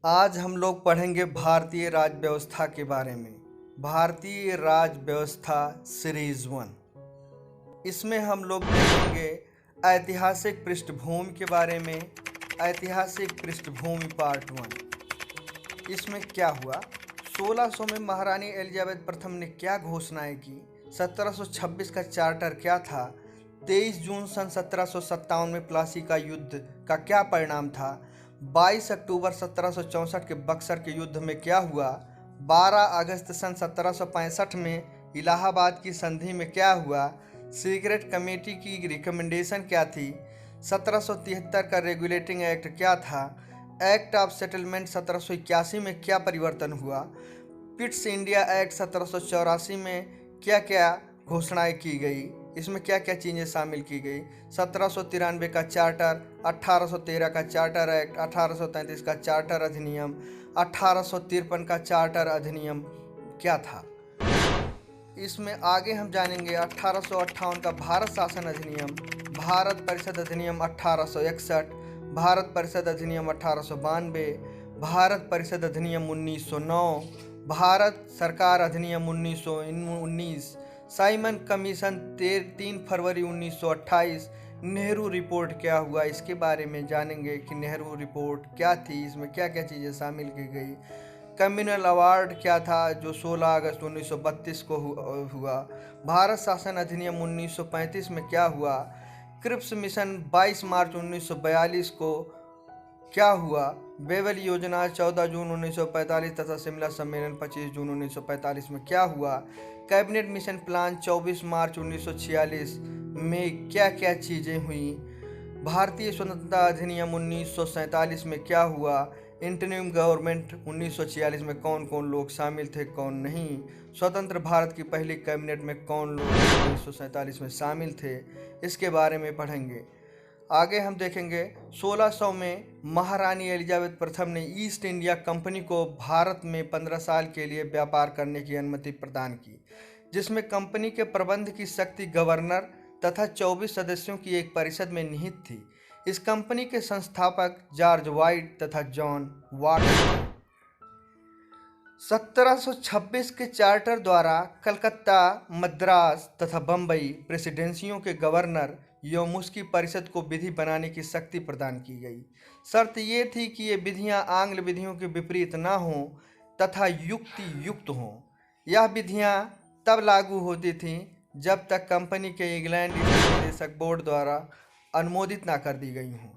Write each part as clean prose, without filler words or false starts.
आज हम लोग पढ़ेंगे भारतीय राज्य व्यवस्था के बारे में। भारतीय राज्य व्यवस्था सीरीज 1। इसमें हम लोग देखेंगे ऐतिहासिक पृष्ठभूमि के बारे में। ऐतिहासिक पृष्ठभूमि पार्ट 1। इसमें क्या हुआ, 1600 में महारानी एलिजाबेथ प्रथम ने क्या घोषणाएं की, 1726 का चार्टर क्या था, 23 जून सन 1757 में प्लासी का युद्ध का क्या परिणाम था, 22 अक्टूबर 1764 के बक्सर के युद्ध में क्या हुआ, 12 अगस्त सन 1765 में इलाहाबाद की संधि में क्या हुआ, सीक्रेट कमेटी की रिकमेंडेशन क्या थी, 1773 का रेगुलेटिंग एक्ट क्या था, एक्ट ऑफ सेटलमेंट 1781 में क्या परिवर्तन हुआ, पिट्स इंडिया एक्ट 1784 में क्या क्या घोषणाएं की गई, इसमें क्या क्या चीज़ें शामिल की गई, 1793 का चार्टर, 1813 का चार्टर एक्ट, 1833 का चार्टर अधिनियम, 1853 का चार्टर अधिनियम क्या था। इसमें आगे हम जानेंगे 1858 का भारत शासन अधिनियम, भारत परिषद अधिनियम 1861, भारत परिषद अधिनियम 1892, भारत परिषद अधिनियम 1909, भारत सरकार अधिनियम 1919, साइमन कमीशन 3 फरवरी 1928, नेहरू रिपोर्ट क्या हुआ, इसके बारे में जानेंगे कि नेहरू रिपोर्ट क्या थी, इसमें क्या क्या चीज़ें शामिल की गई। कम्युनल अवार्ड क्या था जो 16 अगस्त 1932 को हुआ। भारत शासन अधिनियम 1935 में क्या हुआ। क्रिप्स मिशन 22 मार्च 1942 को क्या हुआ। बेवल योजना 14 जून 1945 तथा शिमला सम्मेलन 25 जून 1945 में क्या हुआ। कैबिनेट मिशन प्लान 24 मार्च 1946 में क्या क्या चीज़ें हुई। भारतीय स्वतंत्रता अधिनियम 1947 में क्या हुआ। इंटरिम गवर्नमेंट 1946 में कौन कौन लोग शामिल थे, कौन नहीं। स्वतंत्र भारत की पहली कैबिनेट में कौन लोग 1947 में शामिल थे, इसके बारे में पढ़ेंगे। आगे हम देखेंगे 1600 में महारानी एलिजाबेथ प्रथम ने ईस्ट इंडिया कंपनी को भारत में 15 साल के लिए व्यापार करने की अनुमति प्रदान की, जिसमें कंपनी के प्रबंध की शक्ति गवर्नर तथा 24 सदस्यों की एक परिषद में निहित थी। इस कंपनी के संस्थापक जॉर्ज वाइट तथा जॉन वाट। 1726 के चार्टर द्वारा कलकत्ता, मद्रास तथा बम्बई प्रेसिडेंसियों के गवर्नर एवं उसकी परिषद को विधि बनाने की शक्ति प्रदान की गई। शर्त ये थी कि ये विधियां आंग्ल विधियों के विपरीत न हों तथा युक्ति युक्त हों। यह विधियां तब लागू होती थीं जब तक कंपनी के इंग्लैंड निदेशक बोर्ड द्वारा अनुमोदित न कर दी गई हों।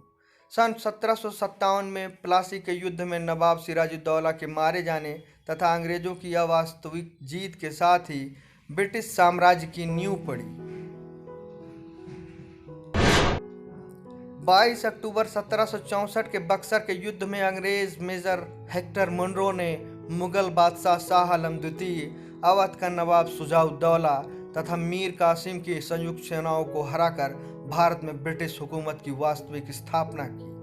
सन 1757 में प्लासी के युद्ध में नवाब सिराजुद्दौला के मारे जाने तथा अंग्रेजों की अवास्तविक जीत के साथ ही ब्रिटिश साम्राज्य की नींव पड़ी। 22 अक्टूबर 1764 के बक्सर के युद्ध में अंग्रेज मेजर हेक्टर मुनरो ने मुगल बादशाह शाह आलम द्वितीय, अवध का नवाब शुजाउद्दौला तथा मीर कासिम की संयुक्त सेनाओं को हराकर भारत में ब्रिटिश हुकूमत की वास्तविक स्थापना की।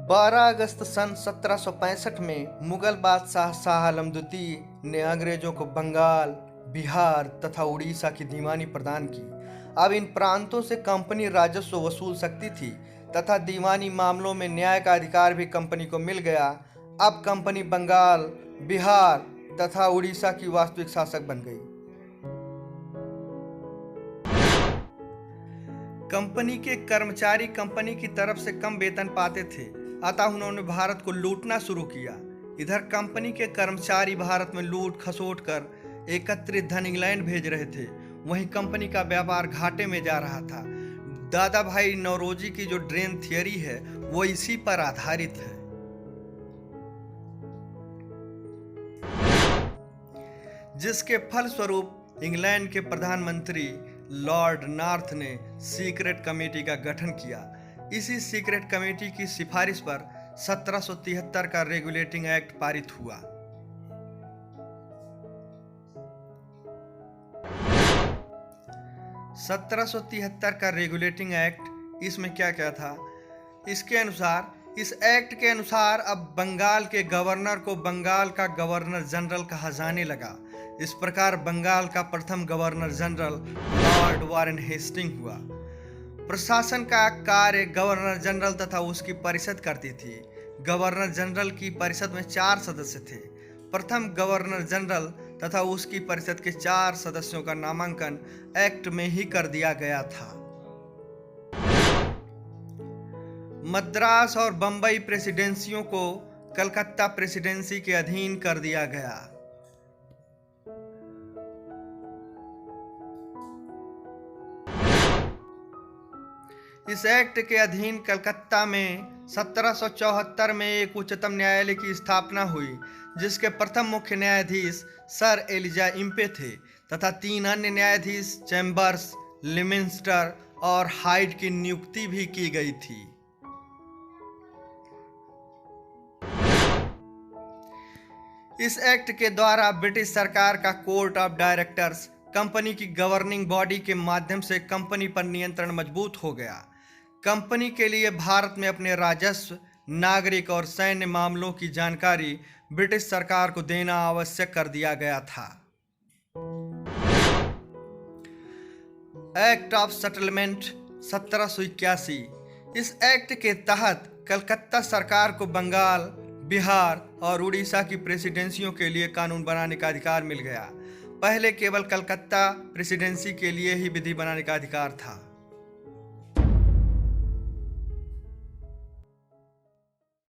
बारह अगस्त सन 1765 में मुगल बादशाह शाह आलम द्वितीय ने अंग्रेजों को बंगाल, बिहार तथा उड़ीसा की दीवानी प्रदान की। अब इन प्रांतों से कंपनी राजस्व वसूल सकती थी तथा दीवानी मामलों में न्याय का अधिकार भी कंपनी को मिल गया। अब कंपनी बंगाल, बिहार तथा उड़ीसा की वास्तविक शासक बन गई। कंपनी के कर्मचारी कंपनी की तरफ से कम वेतन पाते थे, अतः उन्होंने भारत को लूटना शुरू किया। इधर कंपनी के कर्मचारी भारत में लूट खसोट कर एकत्रित धन इंग्लैंड भेज रहे थे, वहीं कंपनी का व्यापार घाटे में जा रहा था। दादा भाई नौरोजी की जो ड्रेन थियरी है वो इसी पर आधारित है। जिसके फलस्वरूप इंग्लैंड के प्रधानमंत्री लॉर्ड नॉर्थ ने सीक्रेट कमेटी का गठन किया। इसी सीक्रेट कमेटी की सिफारिश पर 1773 का रेगुलेटिंग एक्ट पारित हुआ। का रेगुलेटिंग एक्ट, इसमें क्या क्या था। इसके अनुसार, इस एक्ट के अनुसार अब बंगाल के गवर्नर को बंगाल का गवर्नर जनरल कहा जाने लगा। इस प्रकार बंगाल का प्रथम governor general lord Warren Hasting हुआ। प्रशासन का कार्य गवर्नर जनरल तथा उसकी परिषद करती थी। गवर्नर जनरल की परिषद में 4 सदस्य थे। प्रथम गवर्नर जनरल तथा उसकी परिषद के 4 सदस्यों का नामांकन एक्ट में ही कर दिया गया था। मद्रास और बंबई प्रेसिडेंसियों को कलकत्ता प्रेसिडेंसी के अधीन कर दिया गया। इस एक्ट के अधीन कलकत्ता में 1774 में एक उच्चतम न्यायालय की स्थापना हुई, जिसके प्रथम मुख्य न्यायाधीश सर एलिजा इम्पे थे तथा 3 अन्य न्यायाधीश चैम्बर्स, लिमिंस्टर और हाइड की नियुक्ति भी की गई थी। इस एक्ट के द्वारा ब्रिटिश सरकार का कोर्ट ऑफ डायरेक्टर्स कंपनी की गवर्निंग बॉडी के माध्यम से कंपनी पर नियंत्रण मजबूत हो गया। कंपनी के लिए भारत में अपने राजस्व, नागरिक और सैन्य मामलों की जानकारी ब्रिटिश सरकार को देना आवश्यक कर दिया गया था। Act of settlement 1781। इस एक्ट के तहत कलकत्ता सरकार को बंगाल, बिहार और उड़ीसा की प्रेसिडेंसियों के लिए कानून बनाने का अधिकार मिल गया। पहले केवल कलकत्ता प्रेसिडेंसी के लिए ही विधि बनाने का अधिकार था।